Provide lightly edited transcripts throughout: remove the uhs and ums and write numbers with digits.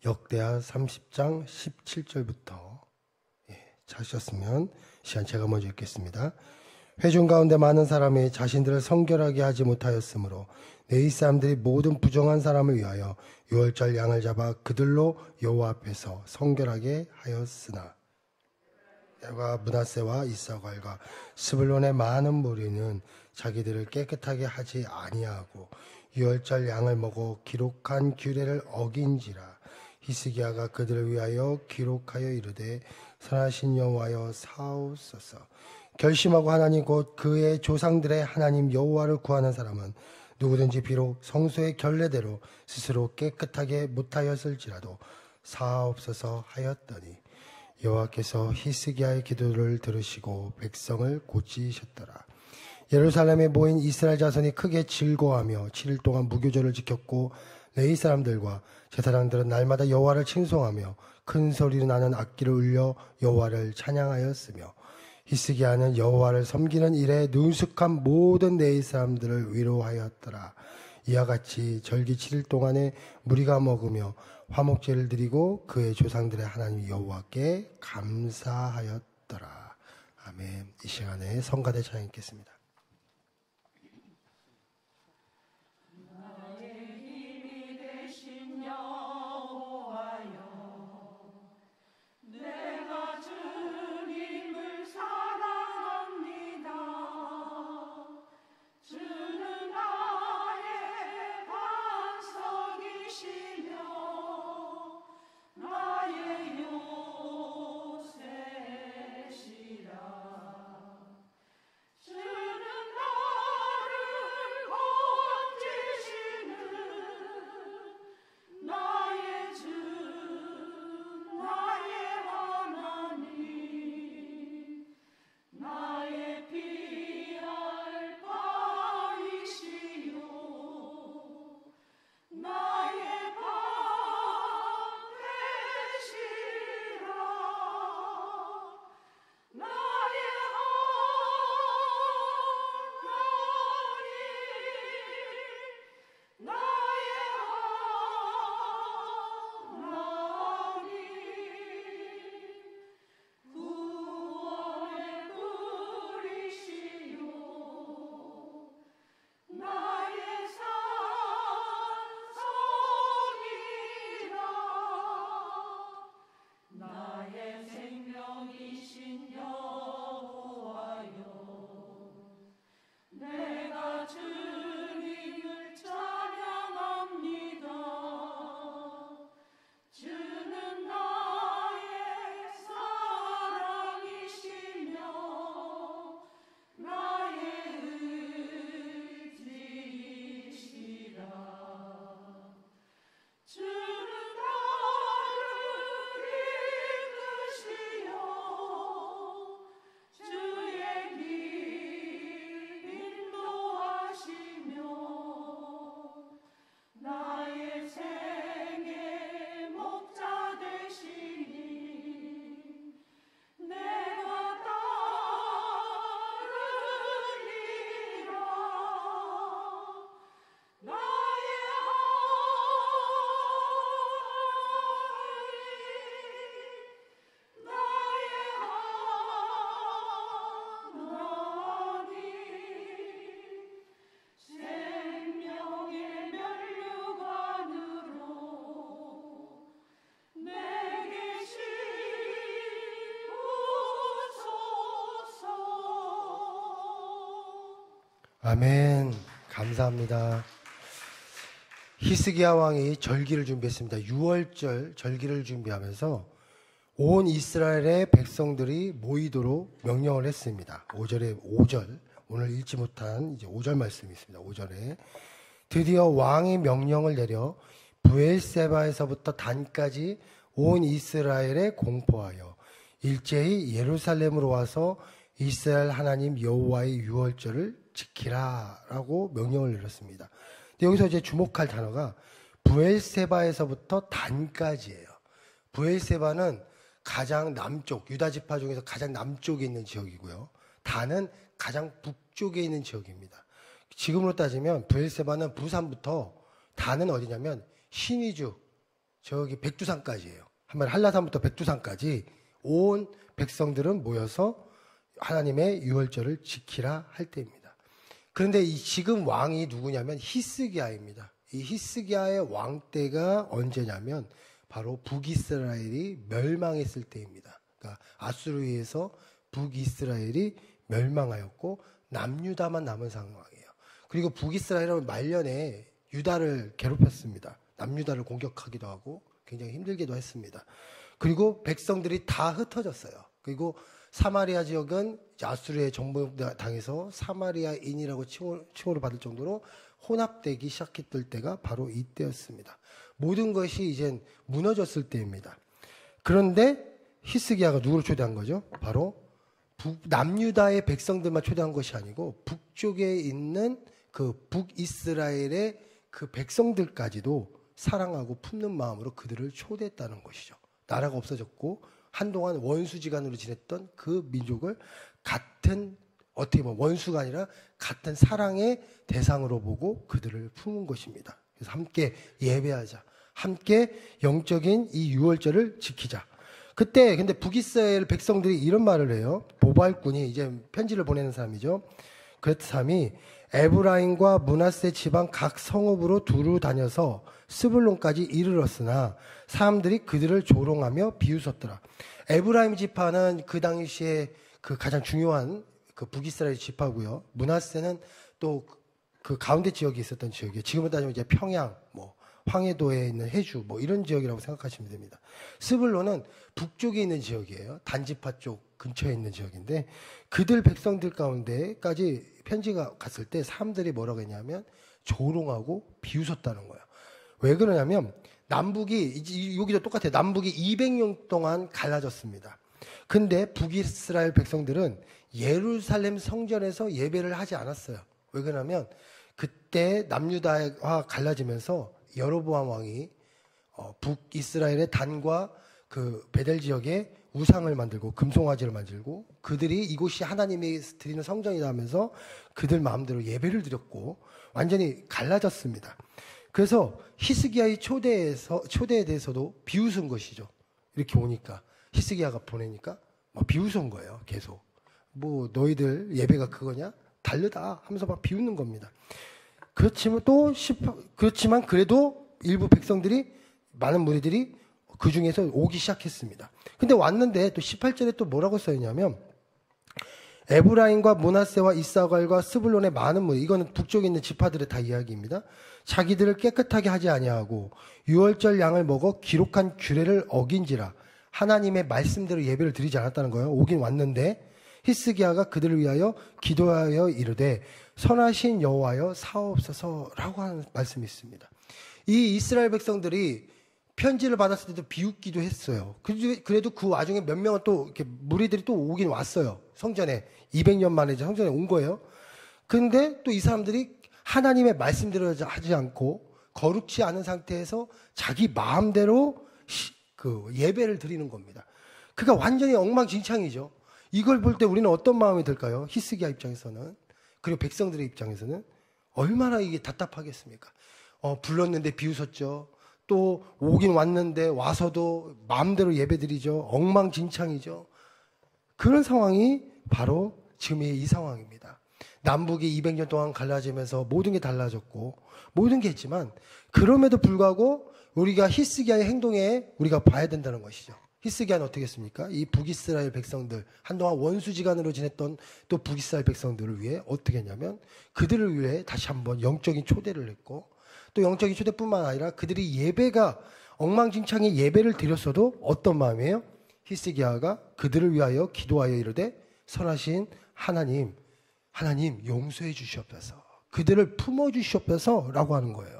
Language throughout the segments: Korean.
역대하 30장 17절부터 찾으셨으면 시간 제가 먼저 읽겠습니다. 회중 가운데 많은 사람이 자신들을 성결하게 하지 못하였으므로 내 이스라엘들이 모든 부정한 사람을 위하여 유월절 양을 잡아 그들로 여호와 앞에서 성결하게 하였으나 내가 므낫세와 이사갈과 스불론의 많은 무리는 자기들을 깨끗하게 하지 아니하고 유월절 양을 먹어 기록한 규례를 어긴지라. 히스기야가 그들을 위하여 기록하여 이르되 선하신 여호와여 사옵소서. 결심하고 하나님 곧 그의 조상들의 하나님 여호와를 구하는 사람은 누구든지 비록 성소의 결례대로 스스로 깨끗하게 못하였을지라도 사옵소서 하였더니 여호와께서 히스기야의 기도를 들으시고 백성을 고치셨더라. 예루살렘에 모인 이스라엘 자손이 크게 즐거워하며 7일 동안 무교절을 지켰고 레위 사람들과 제사장들은 날마다 여호와를 칭송하며 큰 소리로 나는 악기를 울려 여호와를 찬양하였으며 히스기야는 여호와를 섬기는 일에 능숙한 모든 레위 사람들을 위로하였더라. 이와 같이 절기 7일 동안에 무리가 먹으며 화목제를 드리고 그의 조상들의 하나님 여호와께 감사하였더라. 아멘. 이 시간에 성가대 찬양 읽겠습니다. 아멘. 감사합니다. 히스기야 왕이 절기를 준비했습니다. 유월절 절기를 준비하면서 온 이스라엘의 백성들이 모이도록 명령을 했습니다. 5절 오늘 읽지 못한 이제 5절 말씀이 있습니다. 5절에 드디어 왕이 명령을 내려 브엘세바에서부터 단까지 온 이스라엘에 공포하여 일제히 예루살렘으로 와서 이스라엘 하나님 여호와의 유월절을 지키라라고 명령을 내렸습니다. 근데 여기서 이제 주목할 단어가 브엘세바에서부터 단까지예요. 브엘세바는 가장 남쪽, 유다 지파 중에서 가장 남쪽에 있는 지역이고요. 단은 가장 북쪽에 있는 지역입니다. 지금으로 따지면 브엘세바는 부산부터, 단은 어디냐면 신의주, 저기 백두산까지예요. 한마디로 한라산부터 백두산까지 온 백성들은 모여서 하나님의 유월절을 지키라 할 때입니다. 그런데 지금 왕이 누구냐면 히스기야입니다. 이 히스기야의 왕 때가 언제냐면 바로 북이스라엘이 멸망했을 때입니다. 그러니까 아수르에서 북이스라엘이 멸망하였고 남유다만 남은 상황이에요. 그리고 북이스라엘은 말년에 유다를 괴롭혔습니다. 남유다를 공격하기도 하고 굉장히 힘들기도 했습니다. 그리고 백성들이 다 흩어졌어요. 그리고 사마리아 지역은 아수르의 정복당해서 사마리아인이라고 칭호를 받을 정도로 혼합되기 시작했을 때가 바로 이때였습니다. 모든 것이 이젠 무너졌을 때입니다. 그런데 히스기야가 누구를 초대한 거죠? 바로 남유다의 백성들만 초대한 것이 아니고 북쪽에 있는 그 북이스라엘의 그 백성들까지도 사랑하고 품는 마음으로 그들을 초대했다는 것이죠. 나라가 없어졌고 한동안 원수지간으로 지냈던 그 민족을 같은, 어떻게 보면 원수가 아니라 같은 사랑의 대상으로 보고 그들을 품은 것입니다. 그래서 함께 예배하자, 함께 영적인 이 유월절을 지키자. 그때 근데 북이스라엘 백성들이 이런 말을 해요. 보발꾼이 이제 편지를 보내는 사람이죠. 그 사람이 에브라임과 므낫세 지방 각 성읍으로 두루 다녀서 스불론까지 이르렀으나 사람들이 그들을 조롱하며 비웃었더라. 에브라임 지파는 그 당시에 그 가장 중요한 그 북이스라엘 지파고요. 므낫세는 또 그 가운데 지역에 있었던 지역이에요. 지금은 따지면 이제 평양, 뭐 황해도에 있는 해주, 뭐 이런 지역이라고 생각하시면 됩니다. 스불론은 북쪽에 있는 지역이에요. 단지파 쪽 근처에 있는 지역인데 그들 백성들 가운데까지 편지가 갔을 때 사람들이 뭐라고 했냐면 조롱하고 비웃었다는 거예요. 왜 그러냐면 남북이, 여기도 똑같아요. 남북이 200년 동안 갈라졌습니다. 근데 북이스라엘 백성들은 예루살렘 성전에서 예배를 하지 않았어요. 왜 그러냐면 그때 남유다가 갈라지면서 여로보암 왕이 북이스라엘의 단과 그 베델 지역에 우상을 만들고 금송아지를 만들고 그들이 이곳이 하나님이 드리는 성전이다 하면서 그들 마음대로 예배를 드렸고 완전히 갈라졌습니다. 그래서 히스기야의 초대에 대해서도 비웃은 것이죠. 이렇게 오니까 히스기야가 보내니까 막 비웃은 거예요. 계속 뭐 너희들 예배가 그거냐? 다르다 하면서 막 비웃는 겁니다. 그렇지만 그래도 일부 백성들이 많은 무리들이 그 중에서 오기 시작했습니다. 근데 왔는데 또 18절에 또 뭐라고 써있냐면 에브라임과 므낫세와 이사갈과 스불론의 많은 무리, 이거는 북쪽에 있는 지파들의 다 이야기입니다. 자기들을 깨끗하게 하지 아니하고 유월절 양을 먹어 기록한 규례를 어긴지라 하나님의 말씀대로 예배를 드리지 않았다는 거예요. 오긴 왔는데 히스기야가 그들을 위하여 기도하여 이르되 선하신 여호와여 사옵소서라고 하는 말씀이 있습니다. 이 이스라엘 백성들이 편지를 받았을 때도 비웃기도 했어요. 그래도 그 와중에 몇 명은 또 이렇게 무리들이 또 오긴 왔어요. 성전에 200년 만에 이제 성전에 온 거예요. 근데 또 이 사람들이 하나님의 말씀대로 하지 않고 거룩치 않은 상태에서 자기 마음대로 그 예배를 드리는 겁니다. 그러니까 완전히 엉망진창이죠. 이걸 볼 때 우리는 어떤 마음이 들까요? 히스기야 입장에서는, 그리고 백성들의 입장에서는 얼마나 이게 답답하겠습니까? 불렀는데 비웃었죠. 또 오긴 왔는데 와서도 마음대로 예배드리죠. 엉망진창이죠. 그런 상황이 바로 지금의 이 상황입니다. 남북이 200년 동안 갈라지면서 모든 게 달라졌고 모든 게 있지만 그럼에도 불구하고 우리가 히스기야의 행동에 우리가 봐야 된다는 것이죠. 히스기야는 어떻게 했습니까? 이 북이스라엘 백성들, 한동안 원수지간으로 지냈던 또 북이스라엘 백성들을 위해 어떻게 했냐면 그들을 위해 다시 한번 영적인 초대를 했고 또 영적인 초대뿐만 아니라 그들이 예배가 엉망진창의 예배를 드렸어도 어떤 마음이에요? 히스기야가 그들을 위하여 기도하여 이르되 선하신 하나님 용서해 주시옵소서, 그들을 품어 주시옵소서라고 하는 거예요.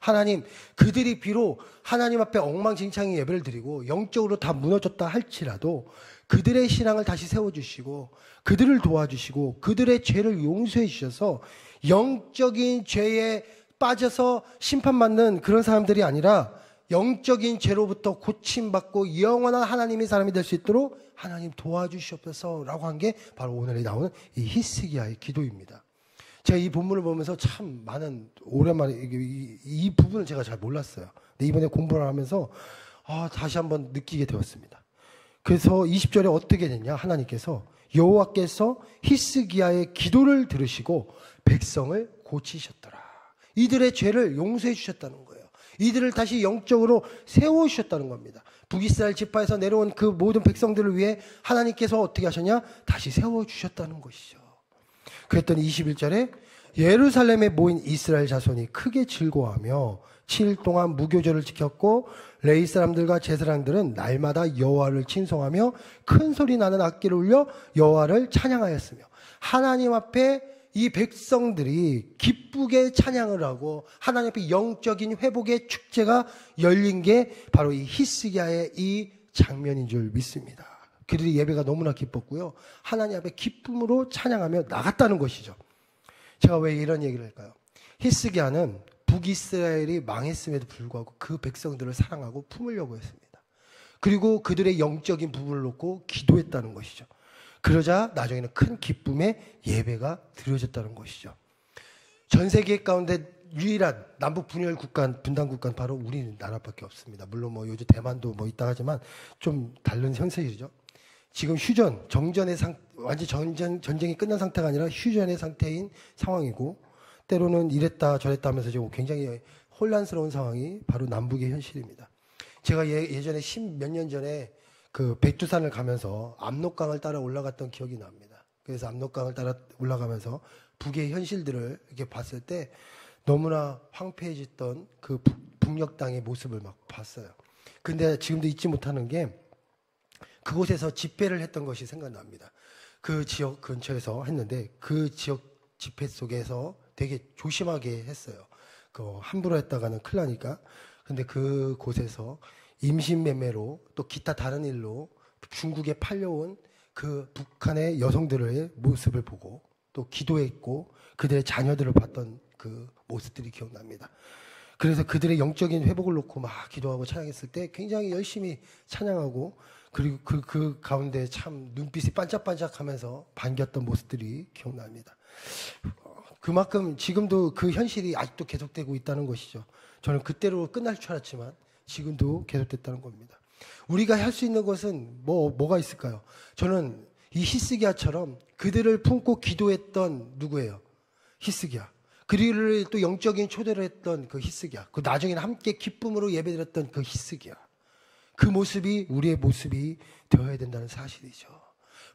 하나님, 그들이 비록 하나님 앞에 엉망진창의 예배를 드리고 영적으로 다 무너졌다 할지라도 그들의 신앙을 다시 세워주시고 그들을 도와주시고 그들의 죄를 용서해 주셔서 영적인 죄에 빠져서 심판받는 그런 사람들이 아니라 영적인 죄로부터 고침받고 영원한 하나님의 사람이 될 수 있도록 하나님 도와주시옵소서라고 한 게 바로 오늘에 나오는 이 히스기야의 기도입니다. 제가 이 본문을 보면서 참 많은 오랜만에 이 부분을 제가 잘 몰랐어요. 근데 이번에 공부를 하면서 다시 한번 느끼게 되었습니다. 그래서 20절에 어떻게 됐냐? 하나님께서 여호와께서 히스기야의 기도를 들으시고 백성을 고치셨더라. 이들의 죄를 용서해 주셨다는 거예요. 이들을 다시 영적으로 세워주셨다는 겁니다. 북이스라엘 지파에서 내려온 그 모든 백성들을 위해 하나님께서 어떻게 하셨냐? 다시 세워주셨다는 것이죠. 그랬더니 21절에 예루살렘에 모인 이스라엘 자손이 크게 즐거워하며 7일 동안 무교절을 지켰고 레위 사람들과 제사장들은 날마다 여호와를 칭송하며 큰 소리 나는 악기를 울려 여호와를 찬양하였으며 하나님 앞에 이 백성들이 기쁘게 찬양을 하고 하나님 앞에 영적인 회복의 축제가 열린 게 바로 이 히스기야의 이 장면인 줄 믿습니다. 그들이 예배가 너무나 기뻤고요. 하나님 앞에 기쁨으로 찬양하며 나갔다는 것이죠. 제가 왜 이런 얘기를 할까요? 히스기야는 북이스라엘이 망했음에도 불구하고 그 백성들을 사랑하고 품으려고 했습니다. 그리고 그들의 영적인 부분을 놓고 기도했다는 것이죠. 그러자 나중에는 큰 기쁨의 예배가 드려졌다는 것이죠. 전 세계 가운데 유일한 남북 분열 국가, 분단 국가는 바로 우리나라밖에 없습니다. 물론 뭐 요즘 대만도 뭐 있다 하지만 좀 다른 현실이죠. 지금 휴전, 완전 전쟁이 끝난 상태가 아니라 휴전의 상태인 상황이고 때로는 이랬다 저랬다 하면서 지금 굉장히 혼란스러운 상황이 바로 남북의 현실입니다. 제가 예전에 10몇 년 전에 그 백두산을 가면서 압록강을 따라 올라갔던 기억이 납니다. 그래서 압록강을 따라 올라가면서 북의 현실들을 이렇게 봤을 때 너무나 황폐해졌던 그 북녘 땅의 모습을 막 봤어요. 근데 지금도 잊지 못하는 게 그곳에서 집회를 했던 것이 생각납니다. 그 지역 근처에서 했는데 그 지역 집회 속에서 되게 조심하게 했어요. 함부로 했다가는 큰일 나니까. 근데 그곳에서 임신매매로 또 기타 다른 일로 중국에 팔려온 그 북한의 여성들의 모습을 보고 또 기도했고 그들의 자녀들을 봤던 그 모습들이 기억납니다. 그래서 그들의 영적인 회복을 놓고 막 기도하고 찬양했을 때 굉장히 열심히 찬양하고 그리고 그 가운데 참 눈빛이 반짝반짝하면서 반겼던 모습들이 기억납니다. 그만큼 지금도 그 현실이 아직도 계속되고 있다는 것이죠. 저는 그때로 끝날 줄 알았지만 지금도 계속됐다는 겁니다. 우리가 할 수 있는 것은 뭐가 있을까요? 저는 이 히스기야처럼 그들을 품고 기도했던 누구예요? 히스기야. 그들을 또 영적인 초대를 했던 그 히스기야. 그 나중에는 함께 기쁨으로 예배드렸던 그 히스기야. 그 모습이 우리의 모습이 되어야 된다는 사실이죠.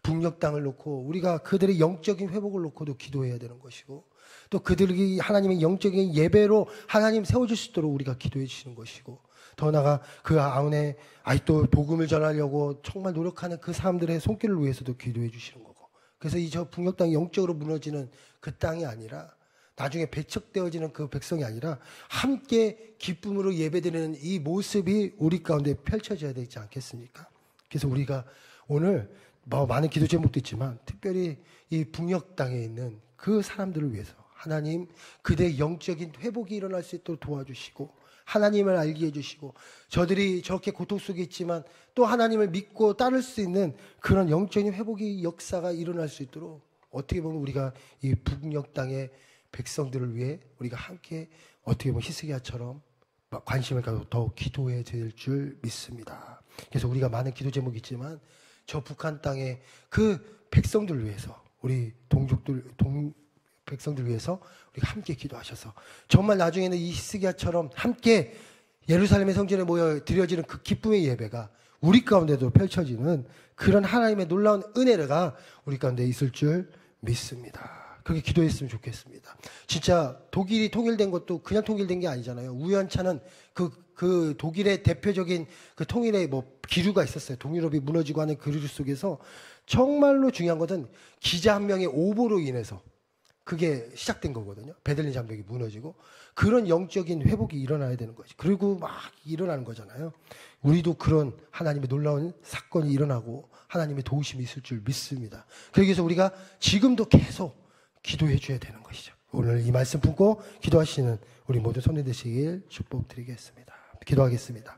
북녘 땅을 놓고 우리가 그들의 영적인 회복을 놓고도 기도해야 되는 것이고 또 그들이 하나님의 영적인 예배로 하나님 세워줄 수 있도록 우리가 기도해 주시는 것이고 더 나아가 그 아운에 아직도 복음을 전하려고 정말 노력하는 그 사람들의 손길을 위해서도 기도해 주시는 거고 그래서 이 저 북녘 땅이 영적으로 무너지는 그 땅이 아니라 나중에 배척되어지는 그 백성이 아니라 함께 기쁨으로 예배드리는 이 모습이 우리 가운데 펼쳐져야 되지 않겠습니까? 그래서 우리가 오늘 많은 기도 제목도 있지만 특별히 이 북녘 땅에 있는 그 사람들을 위해서 하나님 그들의 영적인 회복이 일어날 수 있도록 도와주시고 하나님을 알게 해주시고 저들이 저렇게 고통 속에 있지만 또 하나님을 믿고 따를 수 있는 그런 영적인 회복의 역사가 일어날 수 있도록 어떻게 보면 우리가 이 북녘 땅의 백성들을 위해 우리가 함께 어떻게 보면 히스기야처럼 관심을 가지고 더 기도해야 될 줄 믿습니다. 그래서 우리가 많은 기도 제목이 있지만 저 북한 땅의 그 백성들을 위해서 우리 백성들 위해서 우리가 함께 기도하셔서 정말 나중에는 이 히스기야처럼 함께 예루살렘의 성전에 모여 드려지는 그 기쁨의 예배가 우리 가운데도 펼쳐지는 그런 하나님의 놀라운 은혜가 우리 가운데 있을 줄 믿습니다. 그렇게 기도했으면 좋겠습니다. 진짜 독일이 통일된 것도 그냥 통일된 게 아니잖아요. 우연찮은 그 독일의 대표적인 그 통일의 기류가 있었어요. 동유럽이 무너지고 하는 그 기류 속에서 정말로 중요한 것은 기자 한 명의 오보로 인해서 그게 시작된 거거든요. 베들린 장벽이 무너지고 그런 영적인 회복이 일어나야 되는 거지. 그리고 막 일어나는 거잖아요. 우리도 그런 하나님의 놀라운 사건이 일어나고 하나님의 도우심이 있을 줄 믿습니다. 그래서 우리가 지금도 계속 기도해 줘야 되는 것이죠. 오늘 이 말씀 품고 기도하시는 우리 모두 손에 드시길 축복드리겠습니다. 기도하겠습니다.